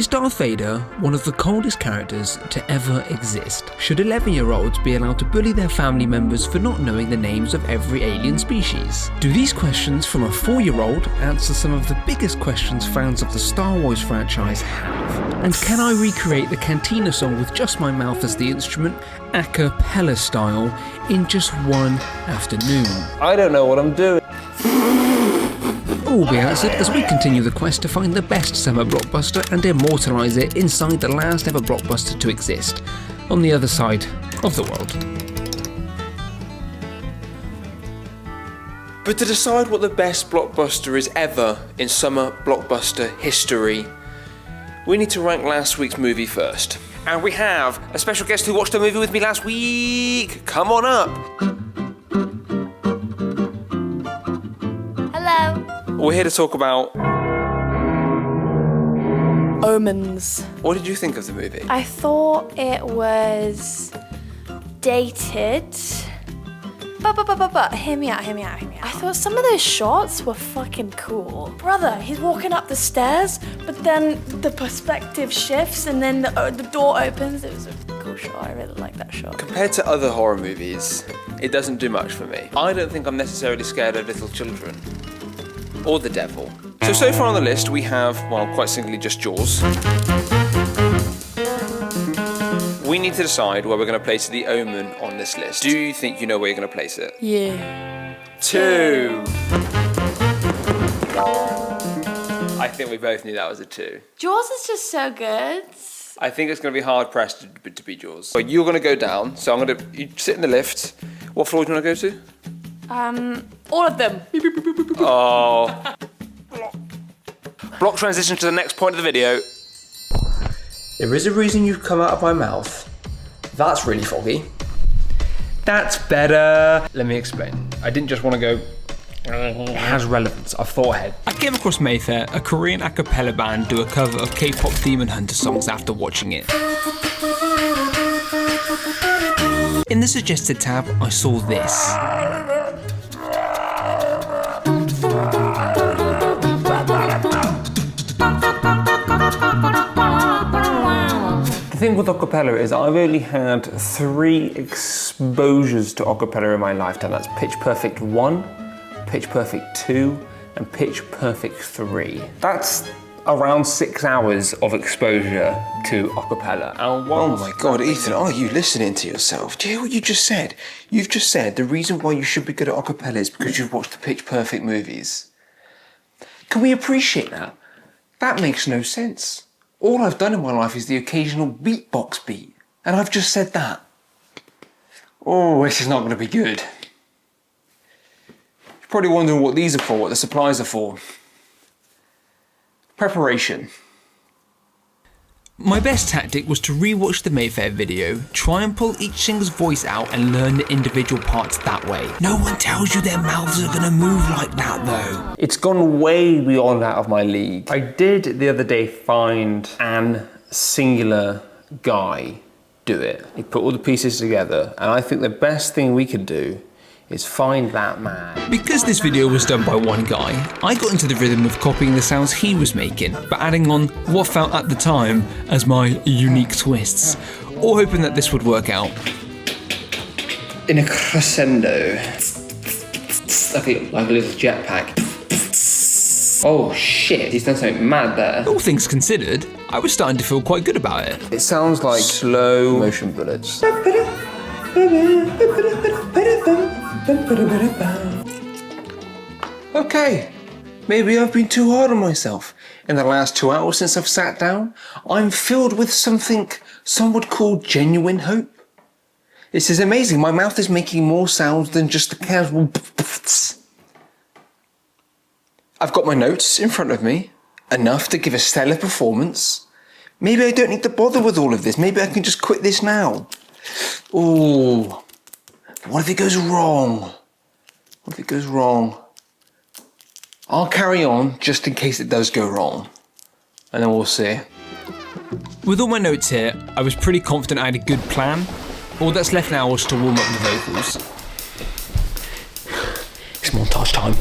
Is Darth Vader one of the coldest characters to ever exist? Should 11-year-olds be allowed to bully their family members for not knowing the names of every alien species? Do these questions from a 4-year-old answer some of the biggest questions fans of the Star Wars franchise have? And can I recreate the Cantina song with just my mouth as the instrument, a cappella style, in just one afternoon? I don't know what I'm doing. All will be answered as we continue the quest to find the best summer blockbuster and immortalise it inside the last ever blockbuster to exist, on the other side of the world. But to decide what the best blockbuster is ever in summer blockbuster history, we need to rank last week's movie first. And we have a special guest who watched the movie with me last week. Come on up. Hello. We're here to talk about... Omens. What did you think of the movie? I thought it was dated. But hear me out. I thought some of those shots were fucking cool. Brother, he's walking up the stairs, but then the perspective shifts and then the door opens. It was a cool shot. I really like that shot. Compared to other horror movies, it doesn't do much for me. I don't think I'm necessarily scared of little children. Or the devil. So far on the list we have, well, quite simply just Jaws. We need to decide where we're going to place The Omen on this list. Do you think you know where you're going to place it? Yeah. 2. I think we both knew that was a 2. Jaws is just so good. I think it's going to be hard pressed to be Jaws. But you're going to go down, so you sit in the lift. What floor do you want to go to? All of them. Oh. Block transition to the next point of the video. There is a reason you've come out of my mouth. That's really foggy. That's better. Let me explain. I didn't just want to go... It has relevance. I've thought ahead. I came across Mayfair, a Korean a cappella band, do a cover of K-pop Demon Hunter songs after watching it. In the suggested tab, I saw this. The thing with acapella is I've only had 3 exposures to acapella in my lifetime. That's Pitch Perfect 1, Pitch Perfect 2, and Pitch Perfect 3. That's around 6 hours of exposure to acapella. Oh my God, Ethan, are you listening to yourself? Do you hear what you just said? You've just said the reason why you should be good at acapella is because you've watched the Pitch Perfect movies. Can we appreciate that? That makes no sense. All I've done in my life is the occasional beatbox beat, and I've just said that. Oh, this is not going to be good. You're probably wondering what these are for, what the supplies are for. Preparation. My best tactic was to re-watch the Mayfair video, try and pull each singer's voice out and learn the individual parts that way. No one tells you their mouths are gonna move like that though. It's gone way beyond out of my league. I did the other day find an singular guy do it. He put all the pieces together, and I think the best thing we could do is find that man. Because this video was done by one guy, I got into the rhythm of copying the sounds he was making, but adding on what felt at the time as my unique twists, all hoping that this would work out. In a crescendo, like a little jetpack. Oh shit, he's done something mad there. All things considered, I was starting to feel quite good about it. It sounds like slow motion bullets. Okay, maybe I've been too hard on myself. In the last 2 hours since I've sat down, I'm filled with something some would call genuine hope. This is amazing. My mouth is making more sounds than just the casual. I've got my notes in front of me, enough to give a stellar performance. Maybe I don't need to bother with all of this. Maybe I can just quit this now. Ooh. What if it goes wrong? What if it goes wrong? I'll carry on just in case it does go wrong. And then we'll see. With all my notes here, I was pretty confident I had a good plan. All that's left now was to warm up the vocals. It's montage time.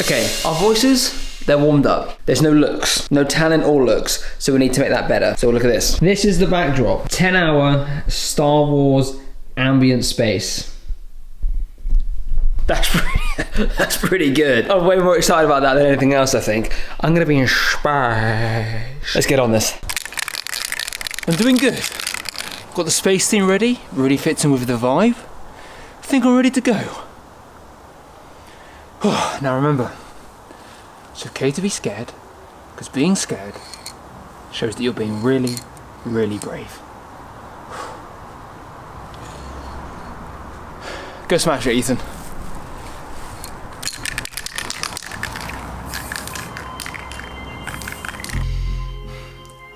Okay, our voices, they're warmed up. There's no looks, no talent or looks, so we need to make that better. So look at this. This is the backdrop. 10-hour Star Wars ambient space. That's pretty good. I'm way more excited about that than anything else, I think. I'm gonna be in space. Let's get on this. I'm doing good. Got the space theme ready. Really fits in with the vibe. I think I'm ready to go. Now remember, it's okay to be scared, because being scared shows that you're being really, really brave. Go smash it, Ethan.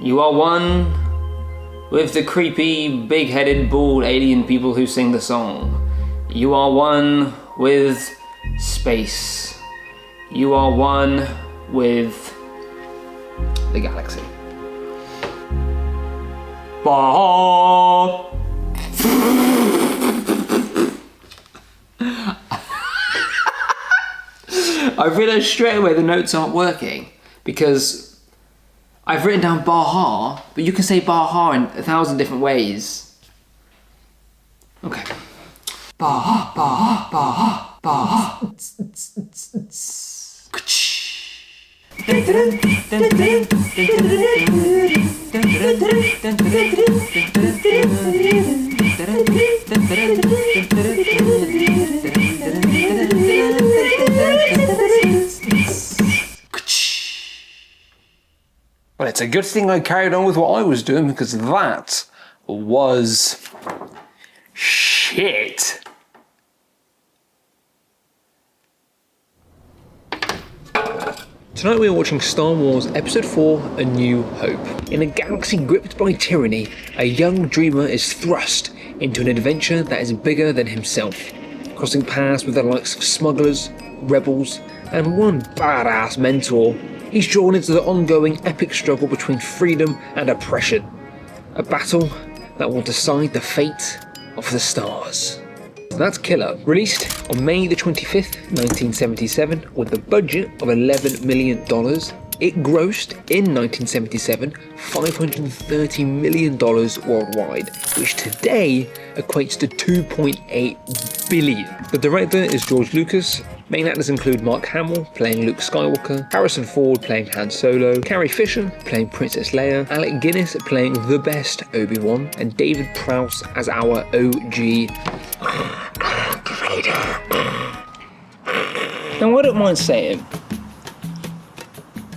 You are one with the creepy, big-headed, bald alien people who sing the song. You are one with space. You are one with the galaxy. Bah! I realised straight away the notes aren't working because I've written down Baha, but you can say Baha in 1,000 different ways. Okay. Baha, Baha, Baha, Baha. Well, it's a good thing I carried on with what I was doing because that was shit. Tonight we are watching Star Wars Episode 4, A New Hope. In a galaxy gripped by tyranny, a young dreamer is thrust into an adventure that is bigger than himself, crossing paths with the likes of smugglers, rebels, and one badass mentor. He's drawn into the ongoing epic struggle between freedom and oppression, a battle that will decide the fate of the stars. That's Killer, released on May the 25th, 1977, with a budget of $11 million. It grossed in 1977 $530 million worldwide, which today equates to $2.8 billion. The director is George Lucas. Main actors include Mark Hamill playing Luke Skywalker, Harrison Ford playing Han Solo, Carrie Fisher playing Princess Leia, Alec Guinness playing the best Obi-Wan, and David Prowse as our OG Darth Vader. Now I don't mind saying,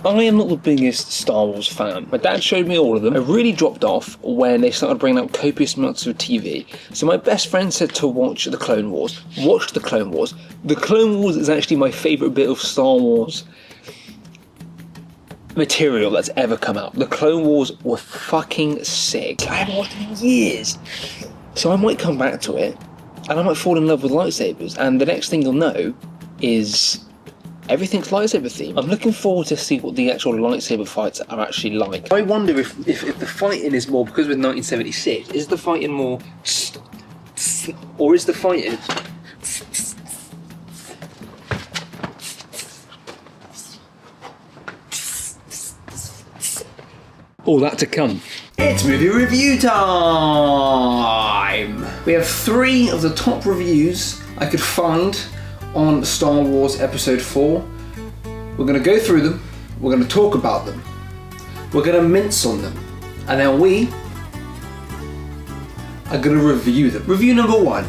I am not the biggest Star Wars fan. My dad showed me all of them. I really dropped off when they started bringing out copious amounts of TV. So my best friend said to watch The Clone Wars. Watch The Clone Wars. The Clone Wars is actually my favourite bit of Star Wars material that's ever come out. The Clone Wars were fucking sick. I haven't watched it in years. So I might come back to it, and I might fall in love with lightsabers, and the next thing you'll know is everything's lightsaber themed. I'm looking forward to see what the actual lightsaber fights are actually like. I wonder if the fighting is more, because with 1976, is the fighting more or is the fighting all that to come. It's movie review time! We have 3 of the top reviews I could find on Star Wars Episode 4. We're going to go through them, we're going to talk about them, we're going to mince on them, and then we are going to review them. Review number 1.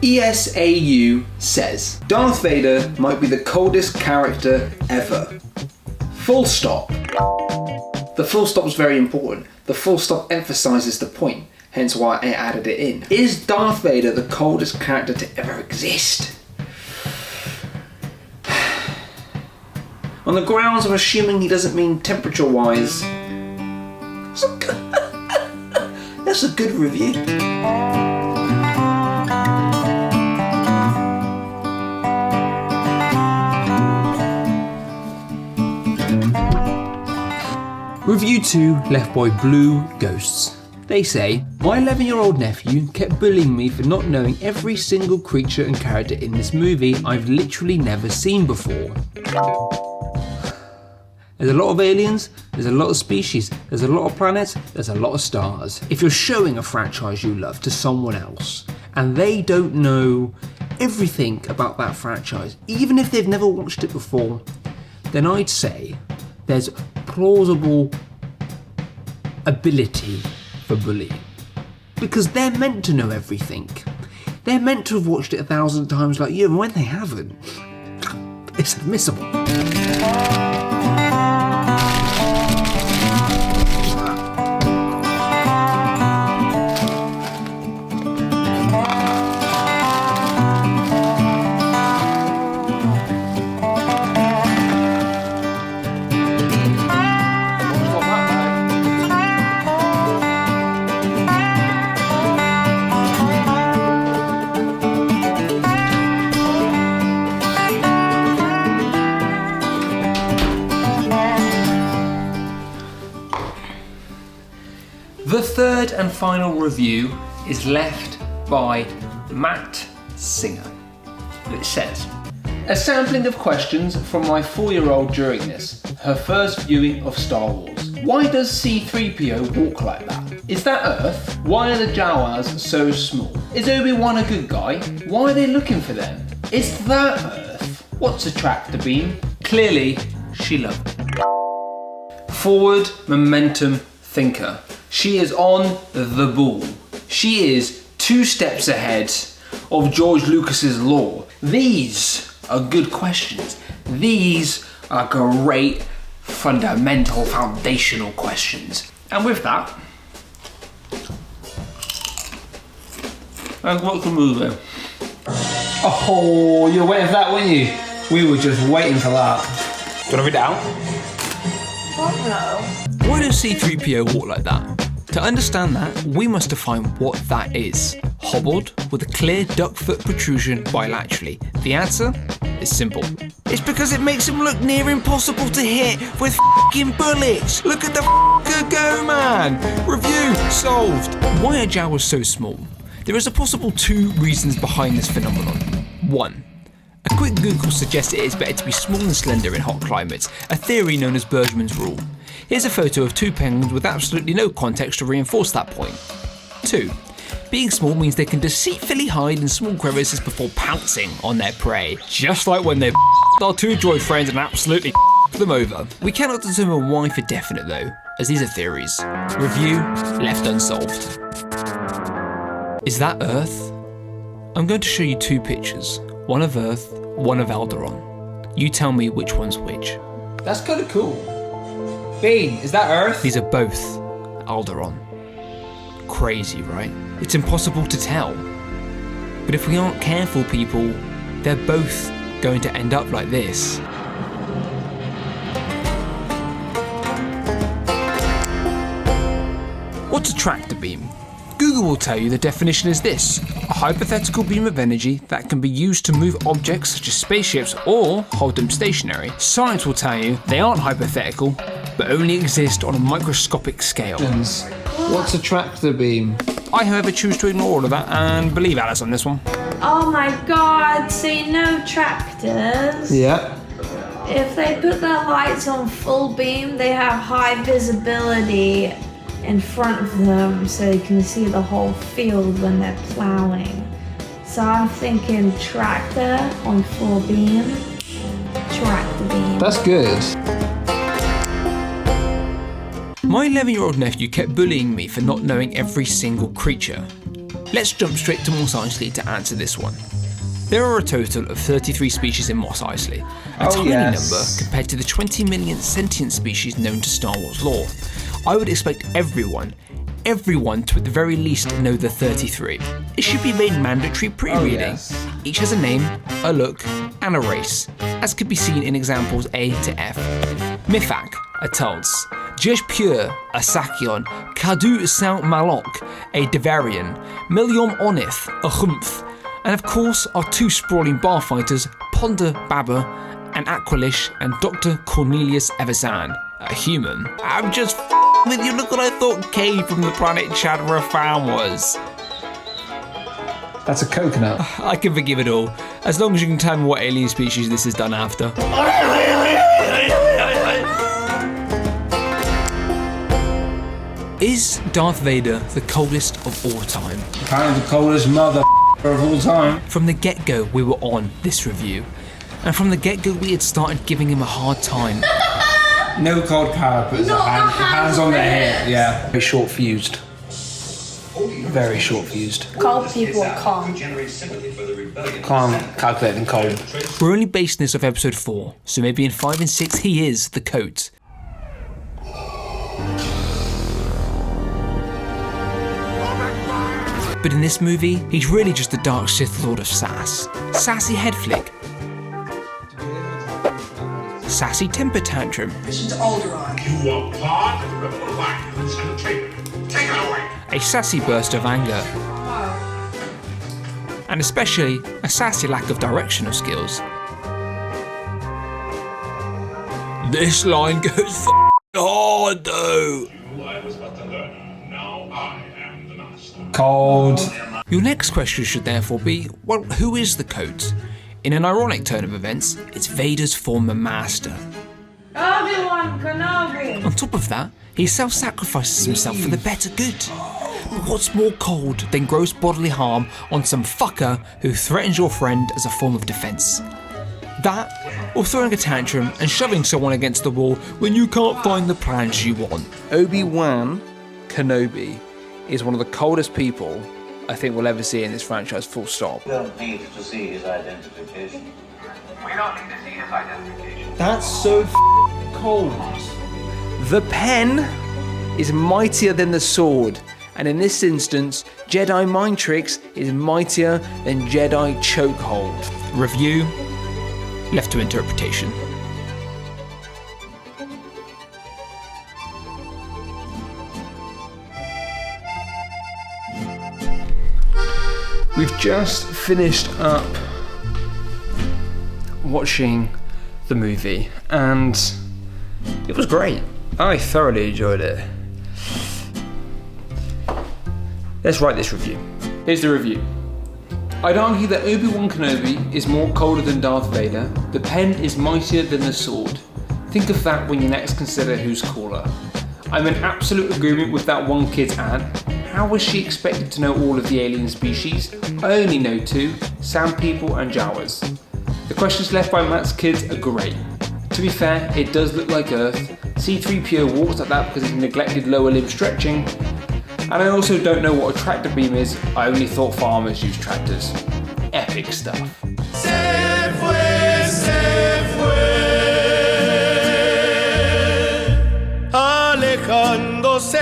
ESAU says, Darth Vader might be the coldest character ever. Full stop. The full stop is very important. The full stop emphasises the point, hence why I added it in. Is Darth Vader the coldest character to ever exist? On the grounds of assuming he doesn't mean temperature-wise, that's a good review. Review 2, left by Blue Ghosts. They say, my 11-year-old nephew kept bullying me for not knowing every single creature and character in this movie I've literally never seen before. There's a lot of aliens, there's a lot of species, there's a lot of planets, there's a lot of stars. If you're showing a franchise you love to someone else, and they don't know everything about that franchise, even if they've never watched it before, then I'd say there's plausible ability for bullying. Because they're meant to know everything. They're meant to have watched it 1,000 times like you, and when they haven't, it's admissible. The third and final review is left by Matt Singer. It says, a sampling of questions from my 4-year-old during this, her first viewing of Star Wars. Why does C-3PO walk like that? Is that Earth? Why are the Jawas so small? Is Obi-Wan a good guy? Why are they looking for them? Is that Earth? What's a tractor beam? Clearly, she loved it. Forward momentum thinker. She is on the ball. She is 2 steps ahead of George Lucas's lore. These are good questions. These are great, fundamental, foundational questions. And with that, let's watch the movie. Oh, you were waiting for that, weren't you? We were just waiting for that. Do you want to read it out? Oh no. Why does C-3PO walk like that? To understand that, we must define what that is. Hobbled, with a clear duck foot protrusion bilaterally. The answer is simple. It's because it makes him look near impossible to hit with f***ing bullets. Look at the f***er go, man. Review solved. Why are Jawas so small? There is a possible 2 reasons behind this phenomenon. 1. A quick Google suggests it is better to be small and slender in hot climates, a theory known as Bergman's rule. Here's a photo of 2 penguins with absolutely no context to reinforce that point. 2. Being small means they can deceitfully hide in small crevices before pouncing on their prey, just like when they our 2 droid friends and absolutely them over. We cannot determine why for definite though, as these are theories. Review left unsolved. Is that Earth? I'm going to show you 2 pictures, one of Earth, one of Alderaan. You tell me which one's which. That's kind of cool. Bean, is that Earth? These are both Alderaan. Crazy, right? It's impossible to tell. But if we aren't careful, people, they're both going to end up like this. What's a tractor beam? Google will tell you the definition is this: a hypothetical beam of energy that can be used to move objects such as spaceships or hold them stationary. Science will tell you they aren't hypothetical, but only exist on a microscopic scale. What's a tractor beam? I, however, choose to ignore all of that and believe Alice on this one. Oh my god, so you know tractors? Yeah. If they put their lights on full beam, they have high visibility in front of them so you can see the whole field when they're plowing. So I'm thinking tractor on full beam, tractor beam. That's good. My 11-year-old nephew kept bullying me for not knowing every single creature. Let's jump straight to Mos Eisley to answer this one. There are a total of 33 species in Mos Eisley, a tiny number compared to the 20 million sentient species known to Star Wars lore. I would expect everyone to at the very least know the 33. It should be made mandatory pre-reading. Each has a name, a look, and a race, as could be seen in examples A to F. Mifak, a Tulse, Jesh Pure, a Sakion, Kadu Saint Malok, a Devarian, Milyom Onith, a Humph, and of course our 2 sprawling bar fighters, Ponder Baba and Aqualish and Dr. Cornelius Everzan, a human. I'm just with you. Look what I thought K from the planet Chadra-Fan was. That's a coconut. I can forgive it all, as long as you can tell me what alien species this is done after. Is Darth Vader the coldest of all time? Apparently the coldest mother of all time. From the get-go, we were on this review. And from the get-go, we had started giving him a hard time. No cold power, but hands on their head. Yeah. Very short-fused. Very short-fused. Cold people are calm. Calm, calculating cold. We're only basing this off episode 4, so maybe in 5 and 6 he is the coat. But in this movie, he's really just the dark Sith Lord of sass. Sassy head flick. Sassy temper tantrum. Mission to Alderaan. You are part of the Rebel Alliance and take it away. A sassy burst of anger. And especially a sassy lack of directional skills. This line goes hard though. I was but the learner. Now I am the master. Cold. Your next question should therefore be, well, who is the coat? In an ironic turn of events, it's Vader's former master. Obi-Wan Kenobi. On top of that, he self-sacrifices himself for the better good. But what's more cold than gross bodily harm on some fucker who threatens your friend as a form of defense? That, or throwing a tantrum and shoving someone against the wall when you can't find the plans you want. Obi-Wan Kenobi is one of the coldest people I think we'll ever see in this franchise, full stop. We don't need to see his identification. That's so cold. The pen is mightier than the sword, and in this instance, Jedi mind tricks is mightier than Jedi chokehold. Review, left to interpretation. We've just finished up watching the movie, and it was great. I thoroughly enjoyed it. Let's write this review. Here's the review. I'd argue that Obi-Wan Kenobi is more colder than Darth Vader. The pen is mightier than the sword. Think of that when you next consider who's cooler. I'm in absolute agreement with that one kid's ad. How was she expected to know all of the alien species? I only know 2, Sand People and Jawas. The questions left by Matt's kids are great. To be fair, it does look like Earth. C-3PO walks like that because he's neglected lower limb stretching. And I also don't know what a tractor beam is. I only thought farmers used tractors. Epic stuff. Alejándose